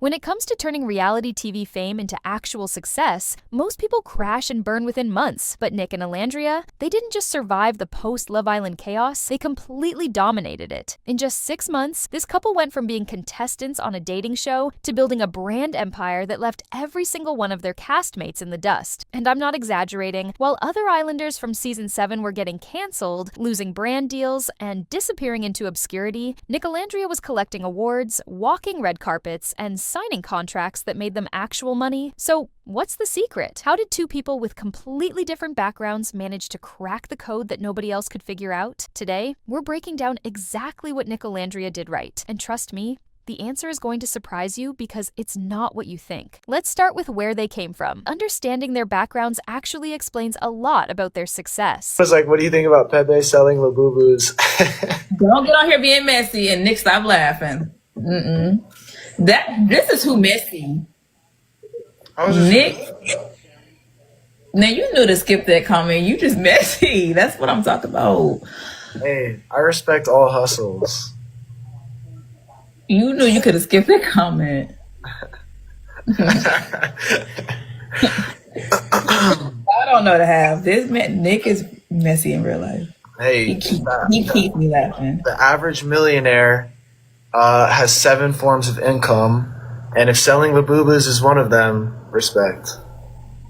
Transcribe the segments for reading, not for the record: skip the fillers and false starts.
When it comes to turning reality TV fame into actual success, most people crash and burn within months, but Nic and Olandria, they didn't just survive the post-Love Island chaos, they completely dominated it. In just 6 months, this couple went from being contestants on a dating show to building a brand empire that left every single one of their castmates in the dust. And I'm not exaggerating, while other Islanders from season 7 were getting cancelled, losing brand deals, and disappearing into obscurity, Nic Olandria was collecting awards, walking red carpets, and signing contracts that made them actual money. So what's the secret? How did two people with completely different backgrounds manage to crack the code that nobody else could figure out? Today, we're breaking down exactly what Nic Olandria did right. And trust me, the answer is going to surprise you because it's not what you think. Let's start with where they came from. Understanding their backgrounds actually explains a lot about their success. I was like, what do you think about Pepe selling Labubus? Don't get on here being messy and Nick stop laughing. This is who messy. Nick. Now you knew to skip that comment. You just messy. That's what I'm talking about. Hey, I respect all hustles. You knew you could have skipped that comment. I don't know to have this man. Nick is messy in real life. Hey, he keeps me laughing. The average millionaire has 7 forms of income, and if selling Labubas is one of them, respect.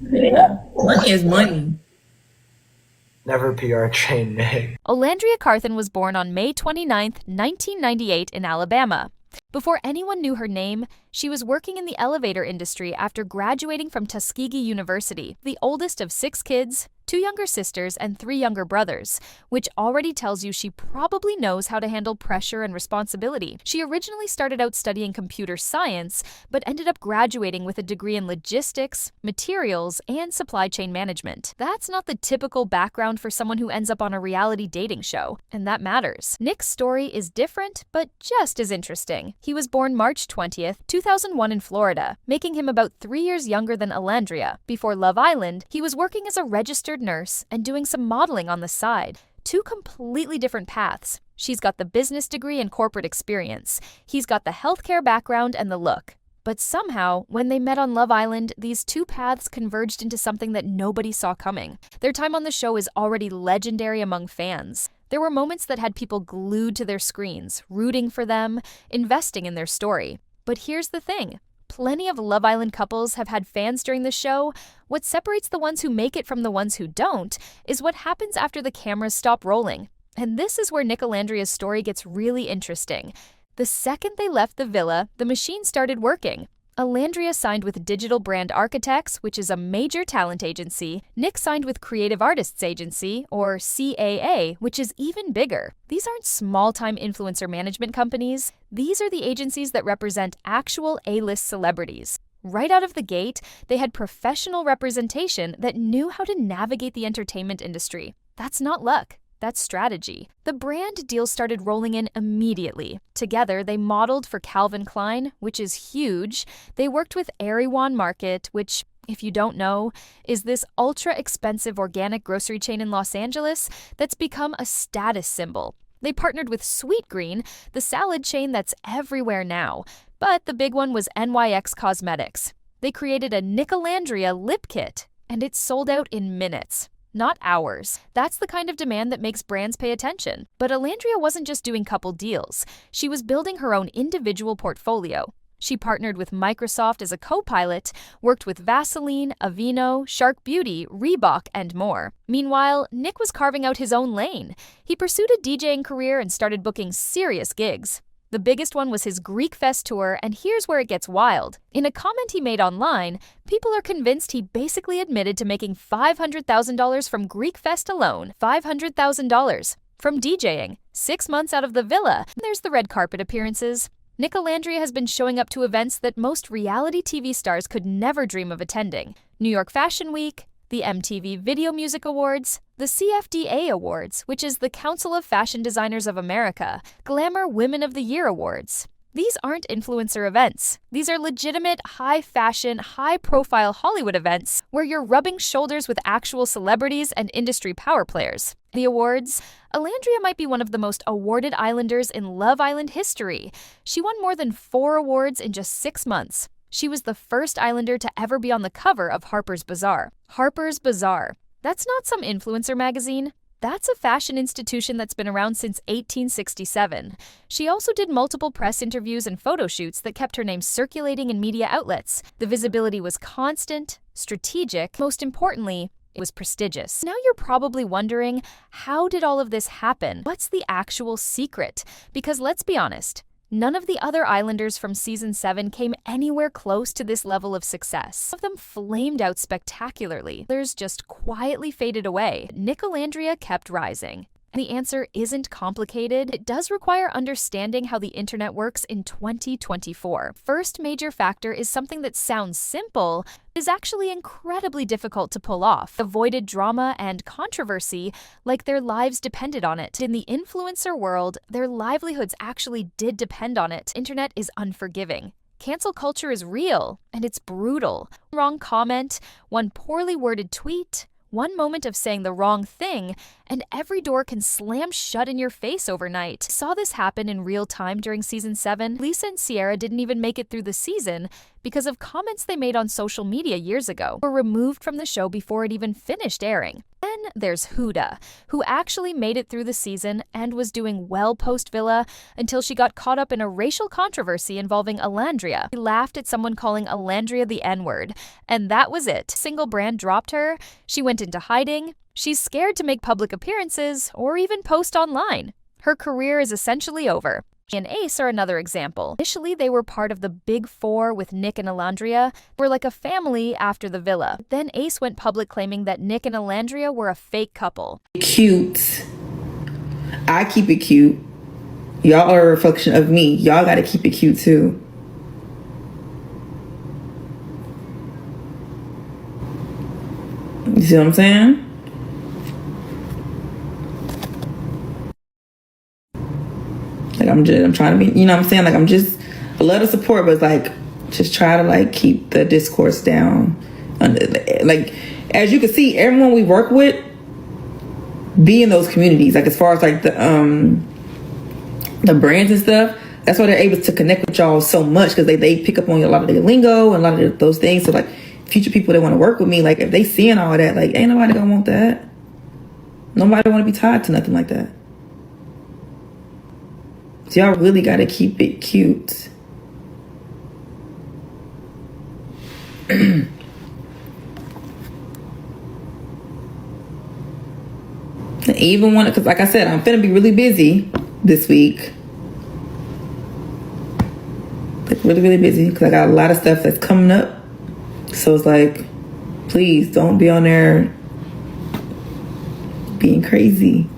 Yeah, money is money. Never PR trained Nick. Olandria Carthen was born on May 29, 1998 in Alabama. Before anyone knew her name, she was working in the elevator industry after graduating from Tuskegee University, the oldest of 6 kids, 2 younger sisters, and 3 younger brothers, which already tells you she probably knows how to handle pressure and responsibility. She originally started out studying computer science, but ended up graduating with a degree in logistics, materials, and supply chain management. That's not the typical background for someone who ends up on a reality dating show, and that matters. Nic's story is different, but just as interesting. He was born March 20th, 2001 in Florida, making him about 3 years younger than Olandria. Before Love Island, he was working as a registered nurse and doing some modeling on the side. 2 completely different paths. She's got the business degree and corporate experience. He's got the healthcare background and the look. But somehow, when they met on Love Island, these 2 paths converged into something that nobody saw coming. Their time on the show is already legendary among fans. There were moments that had people glued to their screens, rooting for them, investing in their story. But here's the thing. Plenty of Love Island couples have had fans during the show. What separates the ones who make it from the ones who don't is what happens after the cameras stop rolling. And this is where Nic Olandria's story gets really interesting. The second they left the villa, the machine started working. Olandria signed with Digital Brand Architects, which is a major talent agency. Nic signed with Creative Artists Agency, or CAA, which is even bigger. These aren't small-time influencer management companies. These are the agencies that represent actual A-list celebrities. Right out of the gate, they had professional representation that knew how to navigate the entertainment industry. That's not luck. That's strategy. The brand deals started rolling in immediately. Together, they modeled for Calvin Klein, which is huge. They worked with Erewhon Market, which, if you don't know, is this ultra-expensive organic grocery chain in Los Angeles that's become a status symbol. They partnered with Sweetgreen, the salad chain that's everywhere now. But the big one was NYX Cosmetics. They created a Nic Olandria lip kit, and it sold out in minutes. Not hours. That's the kind of demand that makes brands pay attention. But Olandria wasn't just doing couple deals. She was building her own individual portfolio. She partnered with Microsoft as a co-pilot, worked with Vaseline, Aveeno, Shark Beauty, Reebok, and more. Meanwhile, Nic was carving out his own lane. He pursued a DJing career and started booking serious gigs. The biggest one was his Greek Fest tour, and here's where it gets wild. In a comment he made online, people are convinced he basically admitted to making $500,000 from Greek Fest alone. $500,000 from DJing. 6 months out of the villa. There's the red carpet appearances. Nic Olandria has been showing up to events that most reality TV stars could never dream of attending. New York Fashion Week, the MTV Video Music Awards, the CFDA Awards, which is the Council of Fashion Designers of America, Glamour Women of the Year Awards, These aren't influencer events. These are legitimate, high-fashion, high-profile Hollywood events where you're rubbing shoulders with actual celebrities and industry power players. The awards? Olandria might be one of the most awarded islanders in Love Island history. She won more than 4 awards in just 6 months. She was the first islander to ever be on the cover of Harper's Bazaar. Harper's Bazaar. That's not some influencer magazine. That's a fashion institution that's been around since 1867. She also did multiple press interviews and photo shoots that kept her name circulating in media outlets. The visibility was constant, strategic, most importantly, it was prestigious. Now you're probably wondering, how did all of this happen? What's the actual secret? Because let's be honest, none of the other islanders from season 7 came anywhere close to this level of success. Some of them flamed out spectacularly. Others just quietly faded away. Nic Olandria kept rising. The answer isn't complicated. It does require understanding how the internet works in 2024. First major factor is something that sounds simple, but is actually incredibly difficult to pull off. Avoided drama and controversy like their lives depended on it. In the influencer world, their livelihoods actually did depend on it. Internet is unforgiving. Cancel culture is real, and it's brutal. Wrong comment, one poorly worded tweet, one moment of saying the wrong thing, and every door can slam shut in your face overnight. Saw this happen in real time during season 7. Lisa and Sierra didn't even make it through the season because of comments they made on social media years ago, were removed from the show before it even finished airing. Then there's Huda, who actually made it through the season and was doing well post-Villa until she got caught up in a racial controversy involving Olandria. She laughed at someone calling Olandria the N-word, and that was it. Single brand dropped her, she went into hiding, she's scared to make public appearances or even post online. Her career is essentially over. She and Ace are another example. Initially, they were part of the Big Four with Nic and Olandria, were like a family after the Villa. Then Ace went public claiming that Nic and Olandria were a fake couple. Cute. I keep it cute. Y'all are a reflection of me. Y'all gotta keep it cute too. You see what I'm saying? Like I'm trying to be, you know what I'm saying? Like I'm just a lot of support, but it's like just try to like keep the discourse down. Like as you can see, everyone we work with be in those communities. Like as far as like the brands and stuff, that's why they're able to connect with y'all so much, because they pick up on a lot of their lingo and a lot of those things. So like future people that want to work with me, like if they seeing all that, like ain't nobody gonna want that. Nobody want to be tied to nothing like that. So y'all really got to keep it cute. Even when, because like I said, I'm finna be really busy this week. Like really busy, because I got a lot of stuff that's coming up. So it's like, please don't be on there being crazy.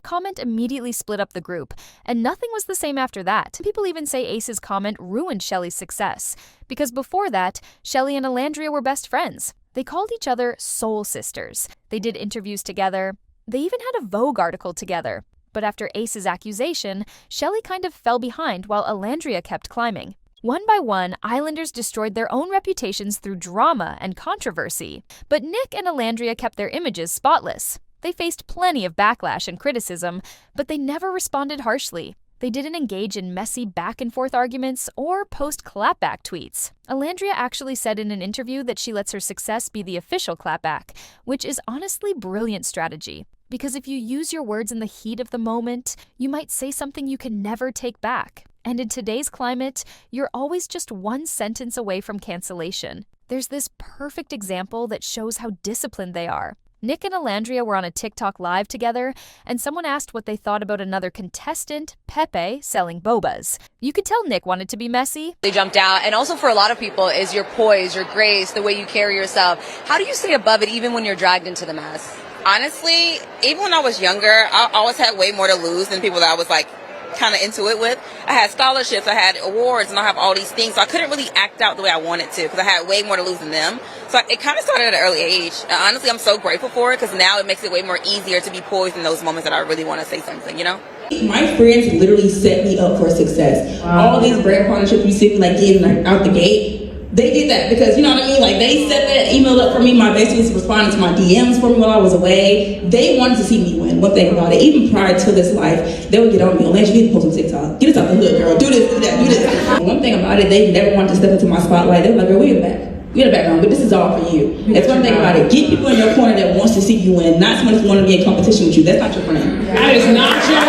Comment immediately split up the group, and nothing was the same after that. People even say Ace's comment ruined Shelly's success, because before that, Shelly and Olandria were best friends. They called each other soul sisters. They did interviews together. They even had a Vogue article together. But after Ace's accusation, Shelly kind of fell behind while Olandria kept climbing. One by one, Islanders destroyed their own reputations through drama and controversy. But Nic and Olandria kept their images spotless. They faced plenty of backlash and criticism, but they never responded harshly. They didn't engage in messy back-and-forth arguments or post clapback tweets. Olandria actually said in an interview that she lets her success be the official clapback, which is honestly brilliant strategy. Because if you use your words in the heat of the moment, you might say something you can never take back. And in today's climate, you're always just one sentence away from cancellation. There's this perfect example that shows how disciplined they are. Nic and Olandria were on a TikTok live together, and someone asked what they thought about another contestant, Pepe, selling bobas. You could tell Nic wanted to be messy. They jumped out, and also for a lot of people is your poise, your grace, the way you carry yourself. How do you stay above it even when you're dragged into the mess? Honestly, even when I was younger, I always had way more to lose than people that I was like kind of into it with. I had scholarships, I had awards, and I have all these things, so I couldn't really act out the way I wanted to because I had way more to lose than them. So it kind of started at an early age. And honestly, I'm so grateful for it because now it makes it way more easier to be poised in those moments that I really want to say something, you know? My friends literally set me up for success. Wow. All these brand partnerships you see me like getting like out the gate, they did that because, you know what I mean? Like, they set that email up for me. My besties responded to my DMs for me while I was away. They wanted to see me win. One thing about it, even prior to this life, they would get on me. Olandria, you need to post on TikTok. Get us out the hood, girl. Do this, do that, do this. One thing about it, they never wanted to step into my spotlight. They were like, girl, we in the back. We in the background, but this is all for you. That's one thing about it. Get people in your corner that wants to see you win, not someone who wants to be in competition with you. That's not your friend. That is not your.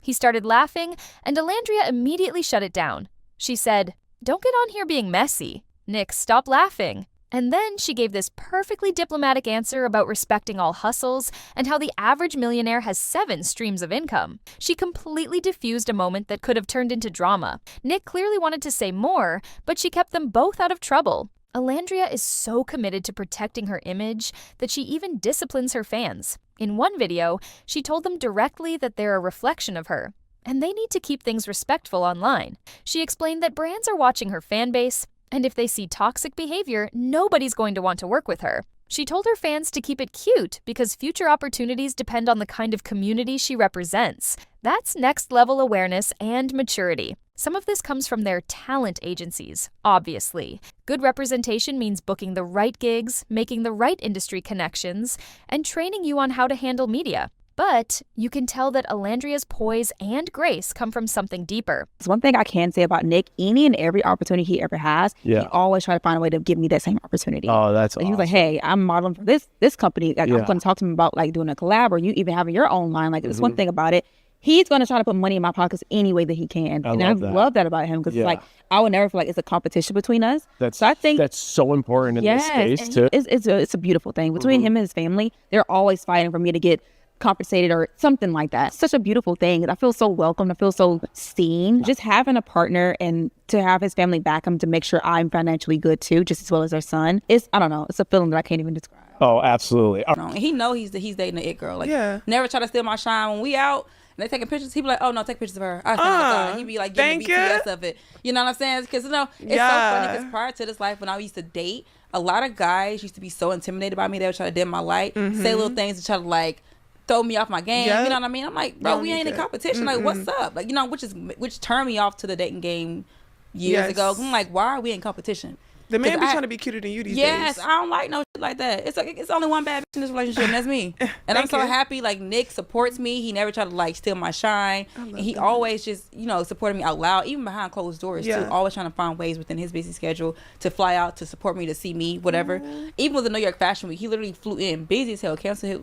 He started laughing, and Olandria immediately shut it down. She said, "Don't get on here being messy. Nic, stop laughing." And then she gave this perfectly diplomatic answer about respecting all hustles and how the average millionaire has 7 streams of income. She completely diffused a moment that could have turned into drama. Nic clearly wanted to say more, but she kept them both out of trouble. Olandria is so committed to protecting her image that she even disciplines her fans. In one video, she told them directly that they're a reflection of her, and they need to keep things respectful online. She explained that brands are watching her fan base, and if they see toxic behavior, nobody's going to want to work with her. She told her fans to keep it cute because future opportunities depend on the kind of community she represents. That's next-level awareness and maturity. Some of this comes from their talent agencies, obviously. Good representation means booking the right gigs, making the right industry connections, and training you on how to handle media. But you can tell that Olandria's poise and grace come from something deeper. It's one thing I can say about Nic, any and every opportunity he ever has, he always try to find a way to give me that same opportunity. Oh, that's awesome. He was like, hey, I'm modeling for this company. Like, I'm going to talk to him about like doing a collab or you even having your own line. Like, it's one thing about it. He's going to try to put money in my pockets any way that he can. I love that about him because it's like, I would never feel like it's a competition between us. So I think that's so important in this space too. It's a beautiful thing. Between him and his family, they're always fighting for me to get compensated or something like that. Such a beautiful thing. I feel so welcomed. I feel so seen. Just having a partner and to have his family back him to make sure I'm financially good too, just as well as their son. I don't know. It's a feeling that I can't even describe. Oh, absolutely. He know he's dating the it girl. Like, never try to steal my shine when we out. And they taking pictures. He be like, "Oh no, take pictures of her." He be like getting the BTS of it. You know what I'm saying? Because it's so funny. Because prior to this life, when I used to date, a lot of guys used to be so intimidated by me. They would try to dim my light, say little things to try to like throw me off my game. You know what I mean? I'm like, bro, we ain't in competition. Like, what's up? Like, you know, which turned me off to the dating game years ago. I'm like, why are we in competition? The man be trying to be cuter than you these days. Yes, I don't like no shit like that. It's only one bad bitch in this relationship, and that's me. And I'm so happy, like, Nic supports me. He never tried to, like, steal my shine. And he always just, you know, supported me out loud, even behind closed doors, too. Always trying to find ways within his busy schedule to fly out, to support me, to see me, whatever. Even with the New York Fashion Week, he literally flew in, busy as hell, canceled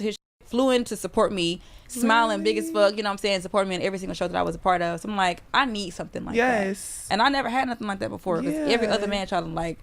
his flew in to support me, smiling big as fuck, you know what I'm saying, supporting me in every single show that I was a part of. So I'm like, I need something like that. And I never had nothing like that before because every other man tried to like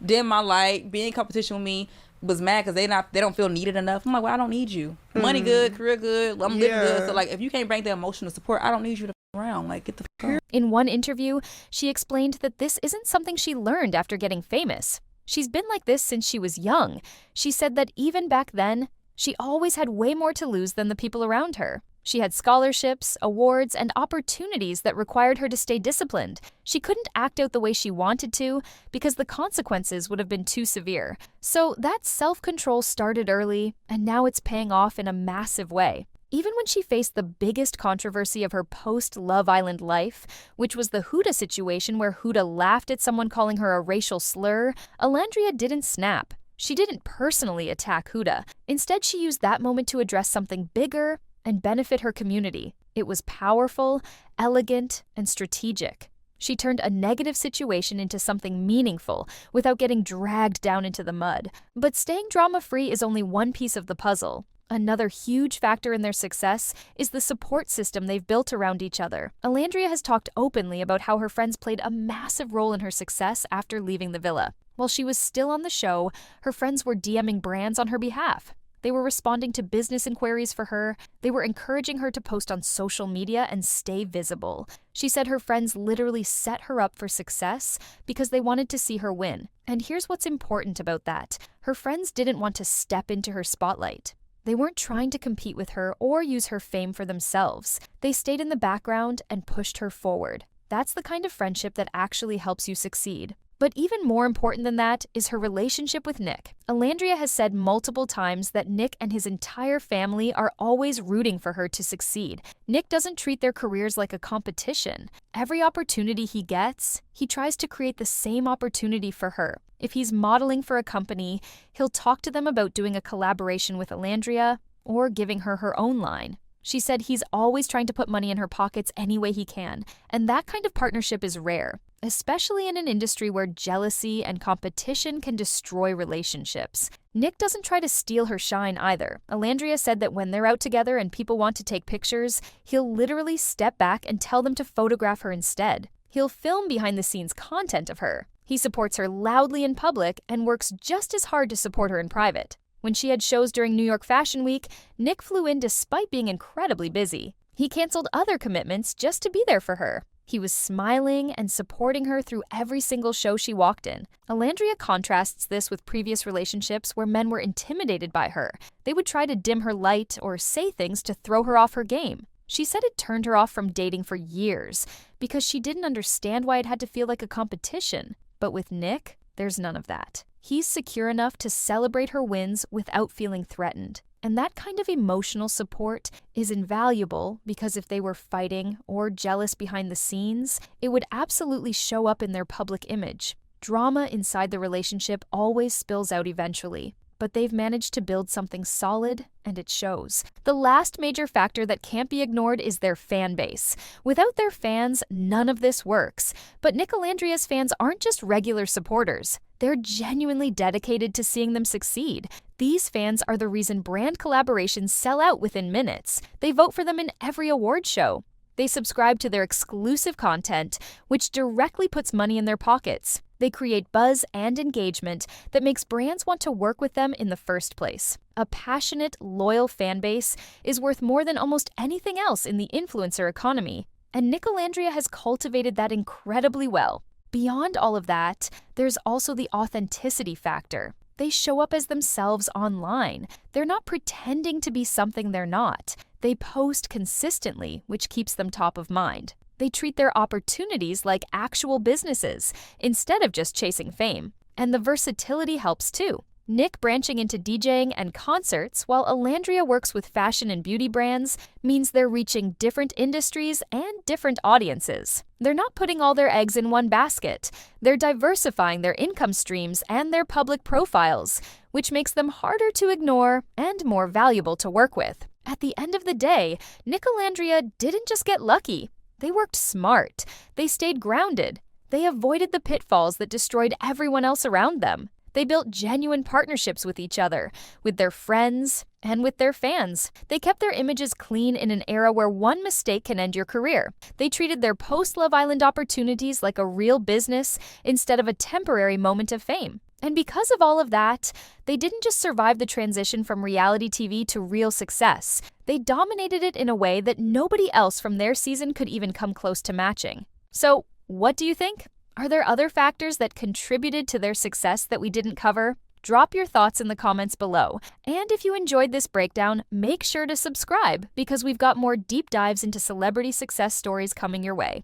dim my light, be in competition with me, was mad because they don't feel needed enough. I'm like, well, I don't need you. Money good, career good, I'm living good. So like, if you can't bring the emotional support, I don't need you to around. Like, get the fuck out. In one interview, she explained that this isn't something she learned after getting famous. She's been like this since she was young. She said that even back then, she always had way more to lose than the people around her. She had scholarships, awards, and opportunities that required her to stay disciplined. She couldn't act out the way she wanted to because the consequences would have been too severe. So that self-control started early, and now it's paying off in a massive way. Even when she faced the biggest controversy of her post-Love Island life, which was the Huda situation where Huda laughed at someone calling her a racial slur, Olandria didn't snap. She didn't personally attack Huda. Instead, she used that moment to address something bigger and benefit her community. It was powerful, elegant, and strategic. She turned a negative situation into something meaningful without getting dragged down into the mud. But staying drama-free is only one piece of the puzzle. Another huge factor in their success is the support system they've built around each other. Olandria has talked openly about how her friends played a massive role in her success after leaving the villa. While she was still on the show, her friends were DMing brands on her behalf. They were responding to business inquiries for her. They were encouraging her to post on social media and stay visible. She said her friends literally set her up for success because they wanted to see her win. And here's what's important about that. Her friends didn't want to step into her spotlight. They weren't trying to compete with her or use her fame for themselves. They stayed in the background and pushed her forward. That's the kind of friendship that actually helps you succeed. But even more important than that is her relationship with Nic. Olandria has said multiple times that Nic and his entire family are always rooting for her to succeed. Nic doesn't treat their careers like a competition. Every opportunity he gets, he tries to create the same opportunity for her. If he's modeling for a company, he'll talk to them about doing a collaboration with Olandria or giving her her own line. She said he's always trying to put money in her pockets any way he can, and that kind of partnership is rare, especially in an industry where jealousy and competition can destroy relationships. Nic doesn't try to steal her shine either. Olandria said that when they're out together and people want to take pictures, he'll literally step back and tell them to photograph her instead. He'll film behind-the-scenes content of her. He supports her loudly in public and works just as hard to support her in private. When she had shows during New York Fashion Week, Nic flew in despite being incredibly busy. He canceled other commitments just to be there for her. He was smiling and supporting her through every single show she walked in. Olandria contrasts this with previous relationships where men were intimidated by her. They would try to dim her light or say things to throw her off her game. She said it turned her off from dating for years because she didn't understand why it had to feel like a competition. But with Nic, there's none of that. He's secure enough to celebrate her wins without feeling threatened. And that kind of emotional support is invaluable because if they were fighting or jealous behind the scenes, it would absolutely show up in their public image. Drama inside the relationship always spills out eventually, but they've managed to build something solid, and it shows. The last major factor that can't be ignored is their fan base. Without their fans, none of this works. But Nic Olandria's fans aren't just regular supporters. They're genuinely dedicated to seeing them succeed. These fans are the reason brand collaborations sell out within minutes. They vote for them in every award show. They subscribe to their exclusive content, which directly puts money in their pockets. They create buzz and engagement that makes brands want to work with them in the first place. A passionate, loyal fan base is worth more than almost anything else in the influencer economy. And Nic Olandria has cultivated that incredibly well. Beyond all of that, there's also the authenticity factor. They show up as themselves online. They're not pretending to be something they're not. They post consistently, which keeps them top of mind. They treat their opportunities like actual businesses, instead of just chasing fame. And the versatility helps too. Nic branching into DJing and concerts, while Olandria works with fashion and beauty brands, means they're reaching different industries and different audiences. They're not putting all their eggs in one basket. They're diversifying their income streams and their public profiles, which makes them harder to ignore and more valuable to work with. At the end of the day, Nic Olandria didn't just get lucky. They worked smart. They stayed grounded. They avoided the pitfalls that destroyed everyone else around them. They built genuine partnerships with each other, with their friends, and with their fans. They kept their images clean in an era where one mistake can end your career. They treated their post-Love Island opportunities like a real business instead of a temporary moment of fame. And because of all of that, they didn't just survive the transition from reality TV to real success. They dominated it in a way that nobody else from their season could even come close to matching. So, what do you think? Are there other factors that contributed to their success that we didn't cover? Drop your thoughts in the comments below. And if you enjoyed this breakdown, make sure to subscribe because we've got more deep dives into celebrity success stories coming your way.